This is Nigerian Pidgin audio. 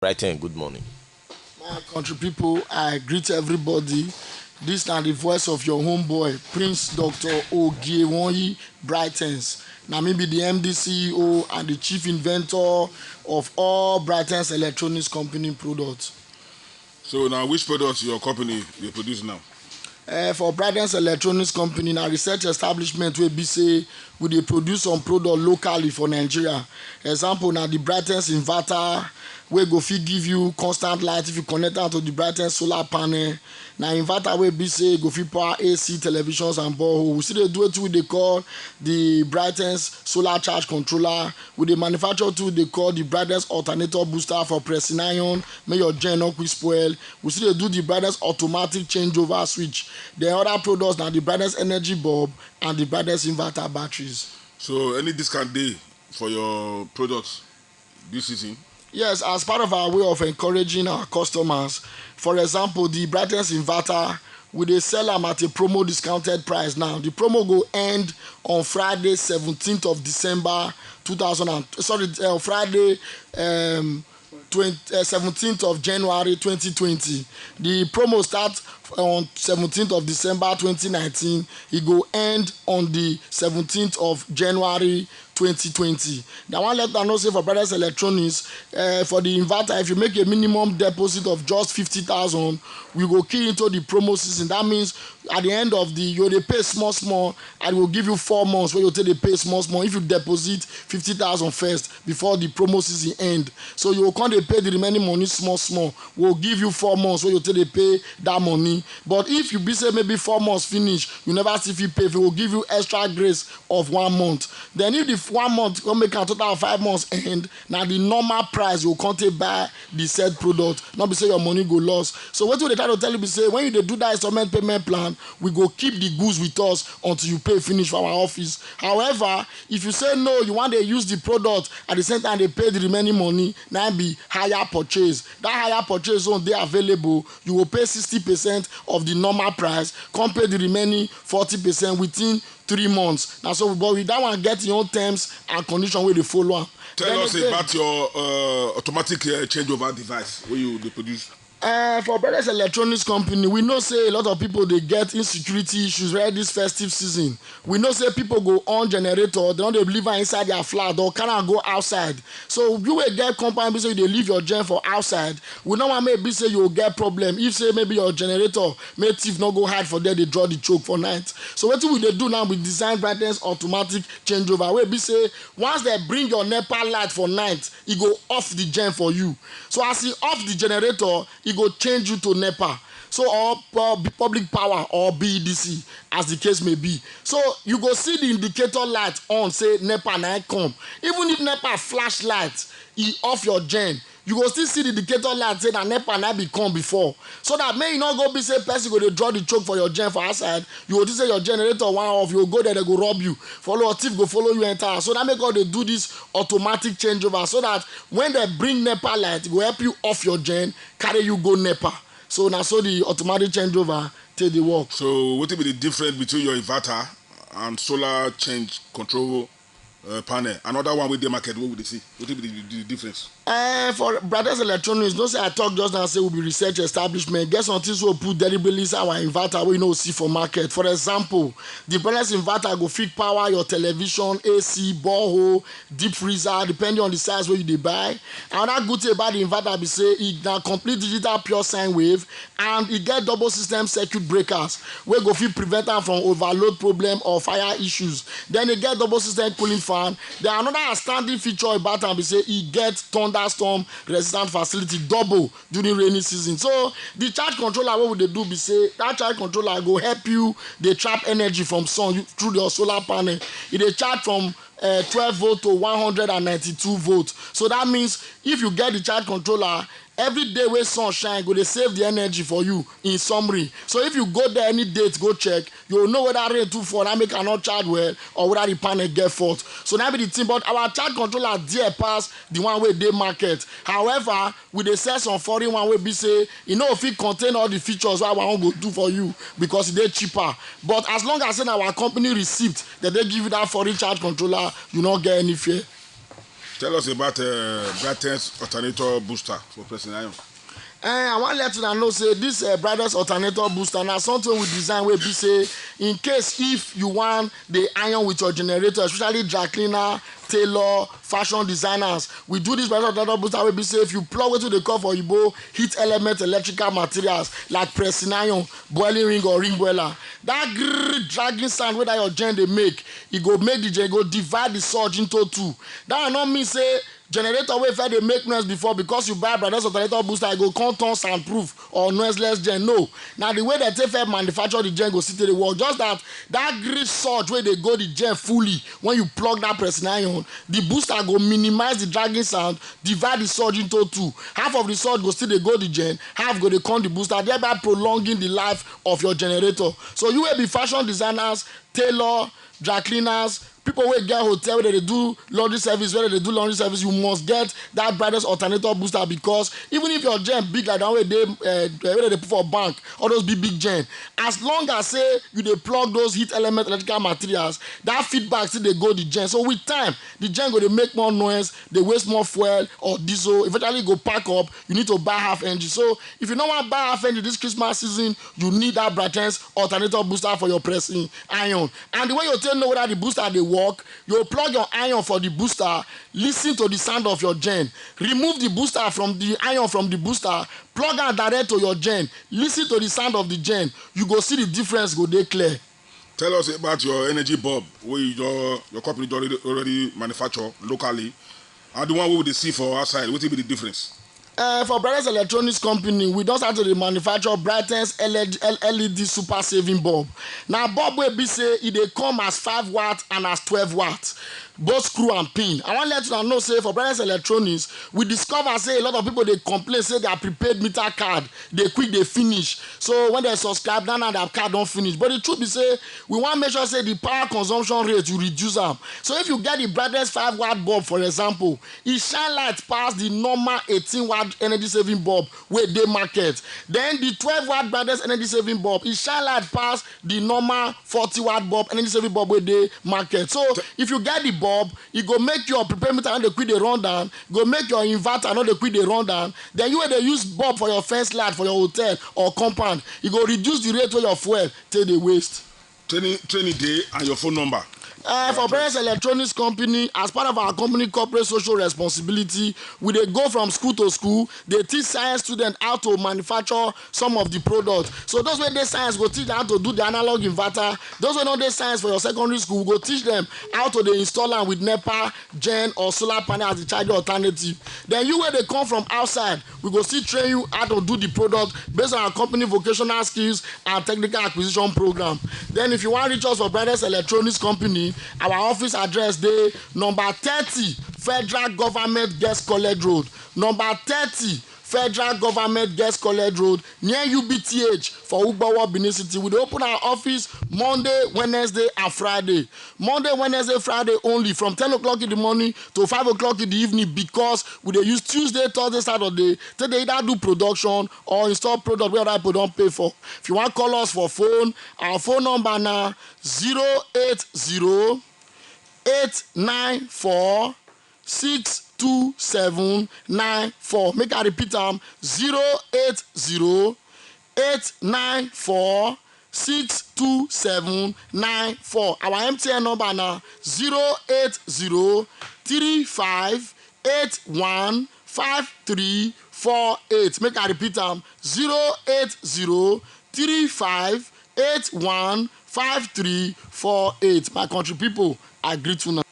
Brighton, good morning. My country people, I greet everybody. This is the voice of your homeboy, Prince Dr. Ogiewonyi Brightons. Now maybe the MD CEO and the chief inventor of all Brightons Electronics Company products. So now which products your company you produce now? For Brightons Electronics Company, na research establishment wey be say we dey produce some product locally for Nigeria. Example na the Brightons inverter wey go fit give you constant light if you connect am to the Brightons solar panel. Na inverter wey be say go fit power AC, televisions and borehole. We still dey do wetin we dey call the Brightons solar charge controller. We dey manufacture too dey call the Brightons alternator booster for pressing iron make your gen no quick spoil. We still dey do the Brightons automatic changeover switch. The other products na the Brightons energy bulb and the Brightons inverter batteries. So any discount day for your products this season? Yes, as part of our way of encouraging our customers. For example, the Brightons inverter, we dey sell am at a promo discounted price now. The promo go end on Friday 17th of December 2000. Friday 17th of January 2020. The promo starts on 17th of December 2019. It go end on the 17th of January 2020. Now one let know say for Brightons Electronics, for the inverter, if you make a minimum deposit of just 50,000, we go key into the promo season. That means at the end of the you dey pay small and we'll give you 4 months where you take the pay small if you deposit 50,000 first before the promo season end. So you will come dey pay the remaining money small. We'll give you 4 months where you take the pay that money. But if you be say maybe 4 months finish, you never see if you pay, we will give you extra grace of 1 month. Then if the 1 month come make a total of 5 months end, now the normal price you come take buy the said product. Not be say your money go lost. So what they try to tell you be say when you dey do that installment payment plan, we go keep the goods with us until you pay finish for our office. However, if you say no, you want to use the product at the same time they pay the remaining money, now be higher purchase. That higher purchase zone they available, you will pay 60% of the normal price, come pay the remaining 40% within 3 months. Now so but with that one get your own terms and condition where they follow. Tell us about your automatic changeover device where you produce. For Brightons Electronics Company, we know say a lot of people they get insecurity issues right this festive season. We know say people go on generator, they don't leave inside their flat or cannot go outside. So you will get company say they leave your gen for outside. We know what maybe say you will get problem. If say maybe your generator may thief not go hide for there, they draw the choke for night. So what will they do now with design Brightons automatic changeover? Where be say once they bring your NEPA light for night, it go off the gen for you. So as he off the generator, it go change you to NEPA. So or public power or BEDC as the case may be. So you go see the indicator light on say NEPA now come. Even if NEPA flashlight e off your gen, you go still see the indicator light say that NEPA now be come before. So that may you not go be say person go dey draw the choke for your gen for outside. You go say your generator one off, you go go there, they go rob you. Follow a thief go follow you enter. So that make all they do this automatic changeover so that when they bring NEPA light, it go help you off your gen, carry you go NEPA. So now so the automatic changeover take the work. So what will be the difference between your inverter and solar change control panel? Another one with the market, what would they see? What will be the difference? For Brightons Electronics, don't say I talk just now say we'll be research establishment. Get some things we'll put deliberately our inverter we know see for market. For example, the Brightons inverter go fit power your television, AC, borehole, deep freezer, depending on the size where you dey buy. Another good thing about the inverter be say it na complete digital pure sine wave and it get double system circuit breakers where go fit prevent them from overload problem or fire issues. Then it get double system cooling fan. Then another outstanding feature about am be say it get thunderstorm resistant facility double during rainy season. So the charge controller what would they do be say that charge controller go help you they trap energy from sun through your solar panel. It dey charge from 12 volt to 192 volt. So that means if you get the charge controller, every day where sun shine go dey save the energy for you in summary. So if you go there any date go check, you will know whether rain too fall and make cannot charge well or whether the panel get fault. So that be the thing. But our charge controller dear pass the one where they market. However, we dey sell some foreign one where be say you know if it contain all the features what I want go do for you because they cheaper. But as long as our company receipt that they give you that foreign charge controller, you not get any fear. Tell us about Brightness alternator booster for pressing iron. I wan let una know say this Brightness alternator booster na something we design wey be say in case if you wan dey iron with your generator, especially dry cleaner, tailor, fashion designers, we do this Brightness alternator booster wey be say if you plug wetin dey call for oyibo heat element electrical materials like pressing iron, boiling ring or ring boiler, that grrrr dragging sound wey that your gen dey make, e go make the gen go divide the surge into two. That one no mean say generator wey first dey make noise before because you buy Brightness alternator booster e go come turn soundproof or noiseless gen. No, na the way dem take first manufacture the gen go still dey work, just that green surge wey dey go the gen fully when you plug that pressing iron, the booster go minimize the dragging sound, divide the surge into two. Half of the surge go still dey go the gen, half go dey come the booster, thereby prolonging the life of your generator. So you wey be fashion designers, tailor, dry cleaners, people wey get hotel wey dey do laundry service, you must get that Brightness alternator booster, because even if your gen big like that wey dey put for bank, all those big gen, as long as say you dey plug those heat element electrical materials, that feedback still dey go the gen. So with time the gen go dey make more noise, dey waste more fuel or diesel, eventually go pack up, you need to buy half engine. So if you no wan buy half engine this Christmas season, you need that Brightness alternator booster for your pressing iron. And the way you take know whether the booster dey work, you plug your iron for the booster, listen to the sound of your gen, remove the booster from the iron from the booster, plug am direct to your gen, listen to the sound of the gen, you go see the difference go dey clear. Tell us about your energy bulb wey your company already manufacture locally, and the one wey we dey see for outside. Wetin be the difference? For Brightness Electronics Company, we don start to dey manufacture Brightness LED super saving bulb. Na bulb wey be say e dey come as 5 watts and as 12 watts, both screw and pin. I wan let you know say for Brightness Electronics, we discover say a lot of people dey complain say their prepaid meter card dey quick dey finish. So when they subscribe now their card don finish. But the truth be say we wan make sure say the power consumption rate you reduce am. So if you get the Brightness 5 watt bulb, for example, e shine light pass the normal 18 watt energy saving bulb wey dey market. Then the 12 watt Brightness energy saving bulb, e shine light pass the normal 40 watt bulb energy saving bulb wey dey market. So if you get the bulb, e go make your prepaid meter no dey quick dey run down, go make your inverter no dey quick dey run down. Then you wey dey use bulb for your fence light for your hotel or compound, e go reduce the rate wey your fuel take dey waste. Training day and your phone number. For Brightness Electronics Company, as part of our company corporate social responsibility, we dey go from school to school, dey teach science students how to manufacture some of the products. So those wey dey science go teach them how to do the analog inverter. Those wey no dey science for your secondary school, we go teach them how to dey install am with NEPA, gen or solar panel as the charging alternative. Then you wey dey come from outside, we go still train you how to do the product based on our company vocational skills and technical acquisition program. Then if you wan reach us for Brightness Electronics Company, our office address dey number 30 Federal Government Girls College Road, number 30 Federal Government Girls College Road, near UBTH for Ugbowo, Benin City. We dey open our office Monday, Wednesday and Friday. Monday, Wednesday, Friday only from 10 o'clock in the morning to 5 o'clock in the evening, because we dey use Tuesday, Thursday, Saturday to dey either do production or install product wey other people don pay for. If you wan call us for phone, our phone number na 080 894 62794. Make I repeat am, 080 894 62794. Our MTN number na 080 3581 5348. Make I repeat am, 080 3581 5348. My country people, I greet you now.